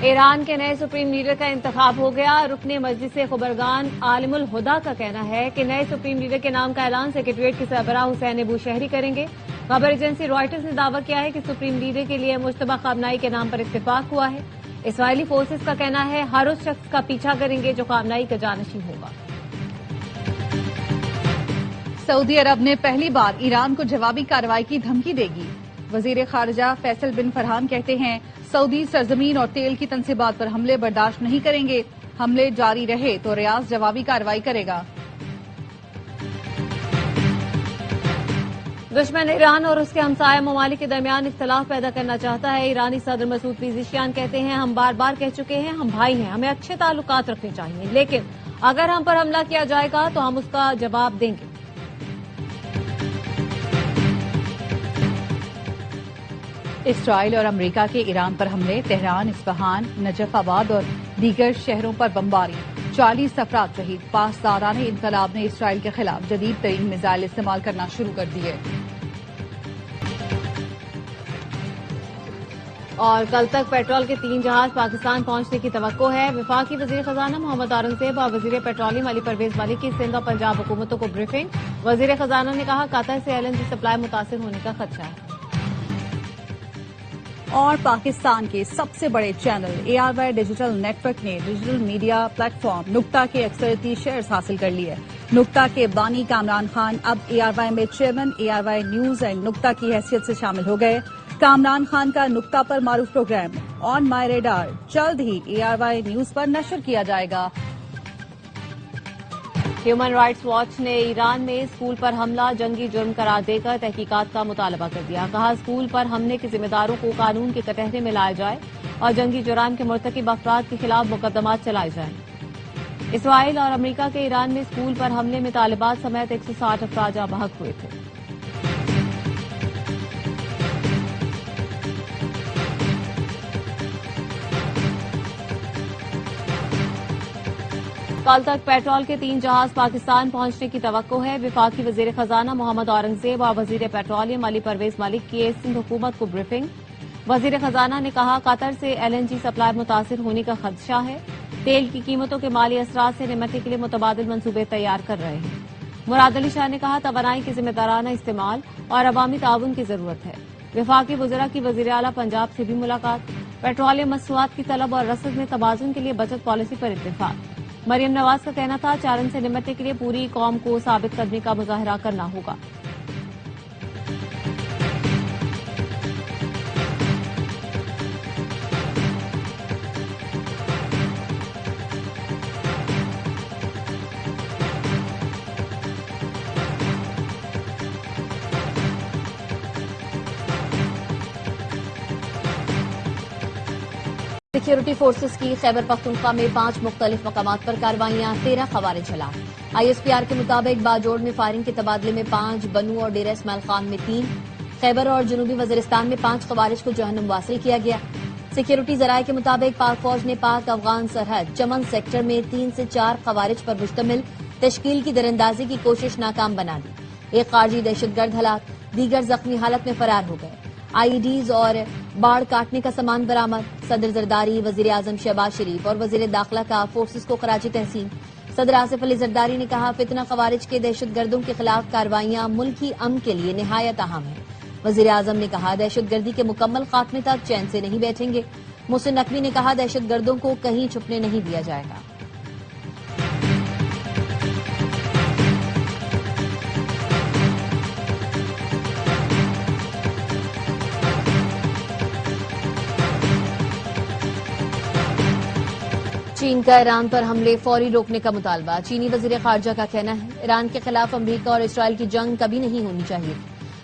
Iran के नए supreme leader का इंतखाब हो गया। रुकने मजलिस खबरगान आलिमुल हुदा का कहना है कि नए सुप्रीम लीडर के नाम का ऐलान सेक्रेटरीट के सरबराह हुसैन अबू शहरी करेंगे। खबर एजेंसी रॉयटर्स ने दावा किया है कि सुप्रीम लीडर के लिए मुश्तबा खामनाई के नाम पर इत्तेफाक हुआ है। इसराइली फोर्सेस का कहना है हर उस शख्स का पीछा करेंगे जो खामनाई का जानशीन होगा। सऊदी अरब ने पहली बार ईरान को जवाबी कार्रवाई की धमकी देगी। वजीर खारजा फैसल बिन फरहान कहते हैं सऊदी सरजमीन और तेल की तनसीबात पर हमले बर्दाश्त नहीं करेंगे। हमले जारी रहे तो रियाज जवाबी कार्रवाई करेगा। दुश्मन ईरान और उसके हमसाया ममालिक के दरमियान इख्तलाफ पैदा करना चाहता है। ईरानी सदर मसूद पेज़ेशियान कहते हैं हम बार बार कह चुके हैं हम भाई हैं, हमें अच्छे ताल्लुकात रखने चाहिए, लेकिन अगर हम पर हमला किया जाएगा तो हम उसका जवाब देंगे। इसराइल और अमेरिका के ईरान पर हमले, तेहरान, इस्फहान, नजफाबाद और दीगर शहरों पर बमबारी, 40 अफराद शहीद। पासदाराने इनकलाब ने इसराइल के खिलाफ जदीद तरीन मिसाइल इस्तेमाल करना शुरू कर दिए। और कल तक पेट्रोल के 3 जहाज पाकिस्तान पहुंचने की तवक्को है। वफाकी वजीर खजाना मोहम्मद औरंगजेब और वजीर पेट्रोलियम अली परवेज मलिक की सिंध और पंजाब हुकूमतों को ब्रीफिंग। वजीर खजाना ने कहा कतर से LNG सप्लाई मुतासिर होने का खदशा है। और पाकिस्तान के सबसे बड़े चैनल ARY डिजिटल नेटवर्क ने डिजिटल मीडिया प्लेटफॉर्म नुक्ता के अक्सरियती शेयर्स हासिल कर लिए। नुक्ता के बानी कामरान खान अब ARY में चेयरमैन ARY न्यूज एंड नुक्ता की हैसियत से शामिल हो गए। कामरान खान का नुक्ता पर मारूफ प्रोग्राम ऑन माई रेडार जल्द ही ARY न्यूज पर नशर किया जाएगा। ह्यूमन राइट्स वॉच ने ईरान में स्कूल पर हमला जंगी जुर्म करार देकर तहकीकात का मुतालबा कर दिया। कहा स्कूल पर हमले के जिम्मेदारों को कानून के कटहरे में लाया जाए और जंगी जुराइम के मुर्तकिब अफराद के खिलाफ मुकदमात चलाए जाएं। इसराइल और अमेरिका के ईरान में स्कूल पर हमले में तालिबात समेत 160 अफराद जाँ बहक हुए थे। कल तक पेट्रोल के 3 जहाज पाकिस्तान पहुंचने की तवक्को है। वफाकी वजीर खजाना मोहम्मद औरंगजेब और वजीर पेट्रोलियम अली परवेज मलिक की सिंध हुकूमत को ब्रीफिंग। वजीर खजाना ने कहा कतर से LNG सप्लाई मुतासिर होने का खदशा है। तेल की कीमतों के माली असरात से निमटने के लिए मुतबादिल मंसूबे तैयार कर रहे हैं। मुराद अली शाह ने कहा तवानाई के जिम्मेदाराना इस्तेमाल और अवामी ताउन की जरूरत है। वफाकी वज़रा की वजीर आला पंजाब से भी मुलाकात। पेट्रोलियम मसनूआत की तलब और रसद में तवाजुन के लिए बचत पॉलिसी पर इत्तेफाक। मरियम नवाज का कहना था चारन से निमटने के लिए पूरी कौम को साबित करने का मुजाहरा करना होगा। सिक्योरिटी फोर्सेस की खैबर पख्तूनख्वा में 5 मुख्तलिफ मकामात पर कार्रवाइयां, 13 खवारिज हलाक। ISPR के मुताबिक बाजोड़ में फायरिंग के तबादले में 5, बनू और डेरा इस्माइल खान में 3, खैबर और जनूबी वजीरिस्तान में 5 खवारिज को जहन्नुम वासिल किया गया। सिक्योरिटी जराये के मुताबिक पाक फौज ने पाक अफगान सरहद चमन सेक्टर में 3 से 4 खवारिज पर मुश्तमिल तश्कील की दरअंदाजी की कोशिश नाकाम बना दी। एक खारजी दहशतगर्द हलाक, दीगर जख्मी हालत में फरार हो गए। IEDs और बाढ़ काटने का सामान बरामद। सदर जरदारी, वजीर आजम शहबाज शरीफ और वजीर दाखिला का फोर्सेस को खराजी तहसीन। सदर आसिफ अली जरदारी ने कहा फितना खवारिज के दहशतगर्दों के खिलाफ कार्रवाइयां मुल्की अमन के लिए निहायत अहम है। वजीर आजम ने कहा दहशतगर्दी के मुकम्मल खात्मे तक चैन से नहीं बैठेंगे। मोहसिन नकवी ने कहा दहशतगर्दों को कहीं छुपने नहीं दिया जाएगा। चीन का ईरान पर हमले फौरी रोकने का मुतालबा। चीनी वजीर खारजा का कहना है ईरान के खिलाफ अमरीका और इसराइल की जंग कभी नहीं होनी चाहिए।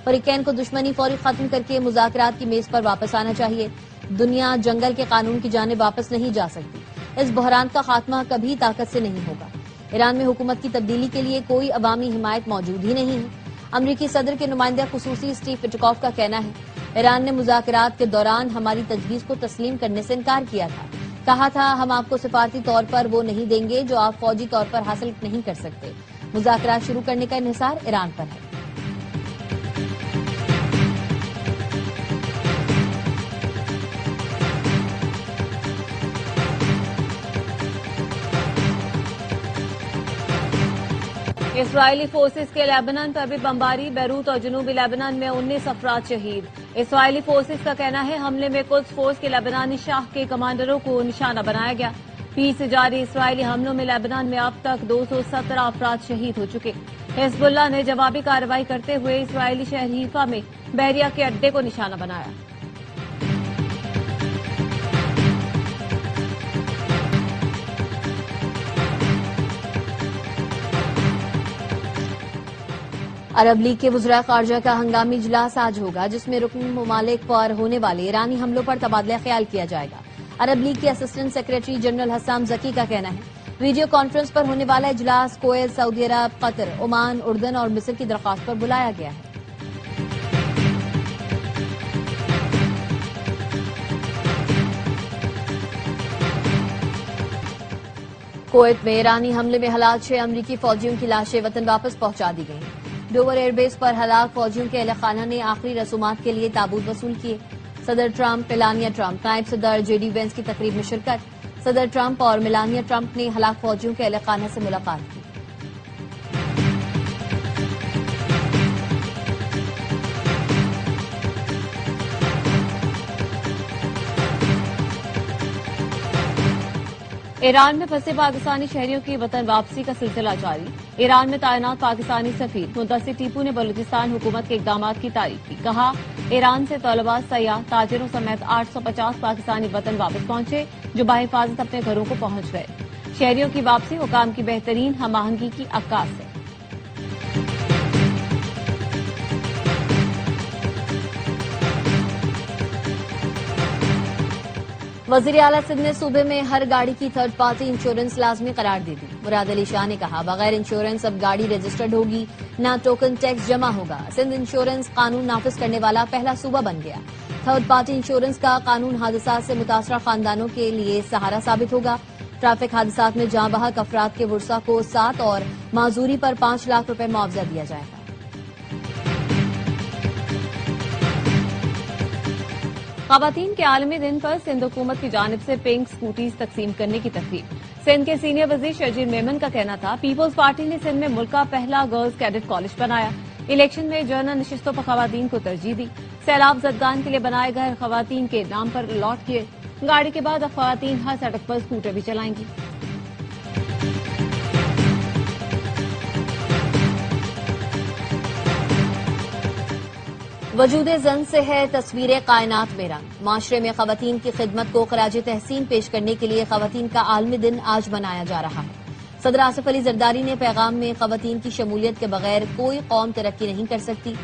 फरीकैन को दुश्मनी फौरी खत्म करके मुज़ाकरात की मेज पर वापस आना चाहिए। दुनिया जंगल के कानून की जाने वापस नहीं जा सकती। इस बहरान का खात्मा कभी ताकत से नहीं होगा। ईरान में हुकूमत की तब्दीली के लिए कोई अवामी हिमायत मौजूद ही नहीं है। अमरीकी सदर के नुमाइंदा खुसूसी स्टीव विटकॉफ का कहना है ईरान ने मुज़ाकरात के दौरान हमारी तजवीज़ को तस्लीम करने से इनकार किया था। कहा था हम आपको सिफारती तौर पर वो नहीं देंगे जो आप फौजी तौर पर हासिल नहीं कर सकते। मुज़ाकरात शुरू करने का इन्हिसार ईरान पर है। इसराइली फोर्सेस के लेबनान पर भी बमबारी, बैरूत और जनूबी लेबनान में 19 अफराद शहीद। इसराइली फोर्सेस का कहना है हमले में कुद्स फोर्स के लेबनानी शाह के कमांडरों को निशाना बनाया गया। पीर से जारी इसराइली हमलों में लेबनान में अब तक 217 अफराद शहीद हो चुके। हिजबुल्लाह ने जवाबी कार्रवाई करते हुए इसराइली शहर हीफा में बहरिया के अड्डे को निशाना बनाया। अरब लीग के वज़रा ख़ारजा का हंगामी इजलास आज होगा, जिसमें रुकन ममालिक पर होने वाले ईरानी हमलों पर तबादला ख्याल किया जाएगा। अरब लीग के असिस्टेंट सेक्रेटरी जनरल हसाम जकी का कहना है वीडियो कॉन्फ्रेंस पर होने वाला इजलास कुवैत, सऊदी अरब, कतर, ओमान, उर्दन और मिस्र की दरख्वास्त पर बुलाया गया है। कुवैत में ईरानी हमले में हलाक 6 अमरीकी फौजियों की लाशें वतन वापस पहुंचा दी गई। डोवर एयरबेस पर हलाक फौजियों के अहल खाना ने आखिरी रसूमात के लिए ताबूत वसूल किए। सदर ट्रंप, मेलानिया ट्रंप, नायब सदर जेडी वेंस की तकरीब में शिरकत। सदर ट्रंप और मेलानिया ट्रंप ने हलाक फौजियों के अहल खाना से मुलाकात की। ईरान में फंसे पाकिस्तानी शहरियों की वतन वापसी का सिलसिला जारी। ईरान में तैनात पाकिस्तानी सफीर मुंतसिर टीपू ने बलूचिस्तान हुकूमत के इकदामात की तारीफ की। कहा, ईरान से तलबा, सयाह, ताजिरों समेत 850 पाकिस्तानी वतन वापस पहुंचे, जो बाहिफाजत अपने घरों को पहुंच गए। शहरियों की वापसी हुकाम की बेहतरीन हम आहंगी की अक्कास है। वज़ीर आला सिंध ने सूबे में हर गाड़ी की थर्ड पार्टी इंश्योरेंस लाजमी करार दे दी। मुराद अली शाह ने कहा, बगैर इंश्योरेंस अब गाड़ी रजिस्टर्ड होगी, न टोकन टैक्स जमा होगा। सिंध इंश्योरेंस कानून नाफिज करने वाला पहला सूबा बन गया। थर्ड पार्टी इंश्योरेंस का कानून हादसा से मुतासरा खानदानों के लिए सहारा साबित होगा। ट्रैफिक हादसात में जाँ बहक अफराद के वर्सा को 7 और माजूरी पर 5 लाख रुपए मुआवजा दिया जाएगा। ख़वातीन के आलमी दिन पर सिंध हुकूमत की जानिब से पिंक स्कूटीज तकसीम करने की तकरीब। सिंध के सीनियर वजीर शर्जील मेमन का कहना था, पीपल्स पार्टी ने सिंध में मुल्क का पहला गर्ल्स कैडेट कॉलेज बनाया। इलेक्शन में जनरल नशिस्तों पर ख़वातीन को तरजीह दी। सैलाब जदगान के लिए बनाए घर ख़वातीन के नाम पर अलॉट किए। गाड़ी के बाद अब ख़वातीन हर सड़क पर स्कूटर भी चलाएंगी। वजूदे जन से है तस्वीर कायनात में रंग। माशरे में खवातीन की खिदमत को खराज तहसीन पेश करने के लिए खवातीन का आलमी दिन आज मनाया जा रहा है। सदर आसिफ अली जरदारी ने पैगाम में खवातीन की शमूलियत के बगैर कोई कौम तरक्की नहीं कर सकती।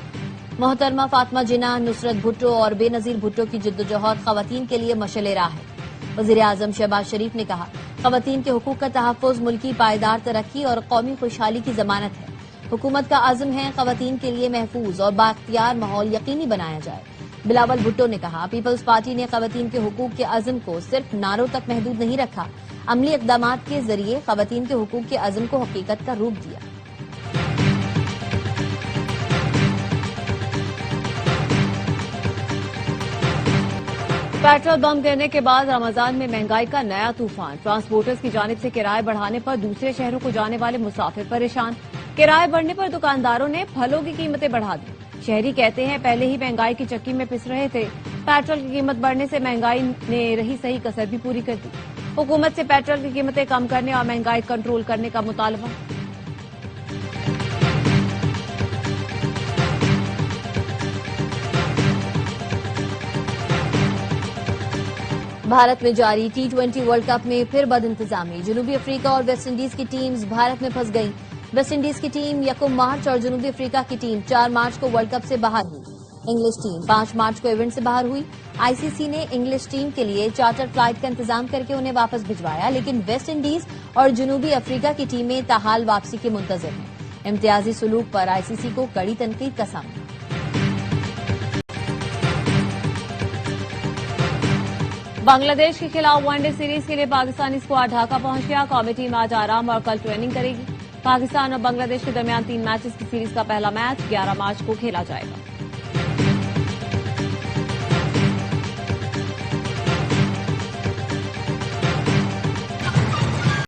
मोहतरमा फातिमा जिन्ना, नुसरत भुट्टो और बेनजीर भुट्टो की जिद्दोजहद खवातीन के लिए मशअल राह है। वजीर आजम शहबाज शरीफ ने कहा, खवातीन के हुकूक का तहफ़्फ़ुज़ मुल्की पायदार तरक्की और कौमी खुशहाली की जमानत है। हुकूमत का आज़म है खवातीन के लिए महफूज और बाख्तियार माहौल यकीनी बनाया जाए। बिलावल भुट्टो ने कहा, पीपल्स पार्टी ने खवातीन के हुकूक के अज़म को सिर्फ नारों तक महदूद नहीं रखा, अमली इक़दामात के जरिए खवातीन के हुकूक के अज़म को हकीकत का रूप दिया। पेट्रोल बम गिरने के बाद रमजान में महंगाई का नया तूफान। ट्रांसपोर्टर्स की जानिब से किराए बढ़ाने पर दूसरे शहरों को जाने वाले मुसाफिर परेशान। किराए बढ़ने पर दुकानदारों ने फलों की कीमतें बढ़ा दी। शहरी कहते हैं, पहले ही महंगाई की चक्की में पिस रहे थे। पेट्रोल की कीमत बढ़ने से महंगाई ने रही सही कसर भी पूरी कर दी। हुकूमत से पेट्रोल की कीमतें कम करने और महंगाई कंट्रोल करने का मुतालबा। भारत में जारी T20 वर्ल्ड कप में फिर बदइंतजामी। जनूबी अफ्रीका और वेस्ट इंडीज की टीम्स भारत में फंस गईं। वेस्ट इंडीज की टीम 1 मार्च और जनूबी अफ्रीका की टीम 4 मार्च को वर्ल्ड कप से बाहर हुई। इंग्लिश टीम 5 मार्च को इवेंट से बाहर हुई। आईसीसी ने इंग्लिश टीम के लिए चार्टर फ्लाइट का इंतजाम करके उन्हें वापस भिजवाया, लेकिन वेस्ट इंडीज और जनूबी अफ्रीका की टीमें ताहाल वापसी के मुंतजर हैं। इम्तियाजी सुलूक पर आईसीसी को कड़ी तनकीद का सामना। बांग्लादेश के खिलाफ वनडे सीरीज के लिए पाकिस्तानी स्क्वाड ढाका पहुंच गया। कौमी टीम आज आराम और कल ट्रेनिंग करेगी। पाकिस्तान और बांग्लादेश के दरमियान 3 मैचेस की सीरीज का पहला मैच 11 मार्च को खेला जाएगा।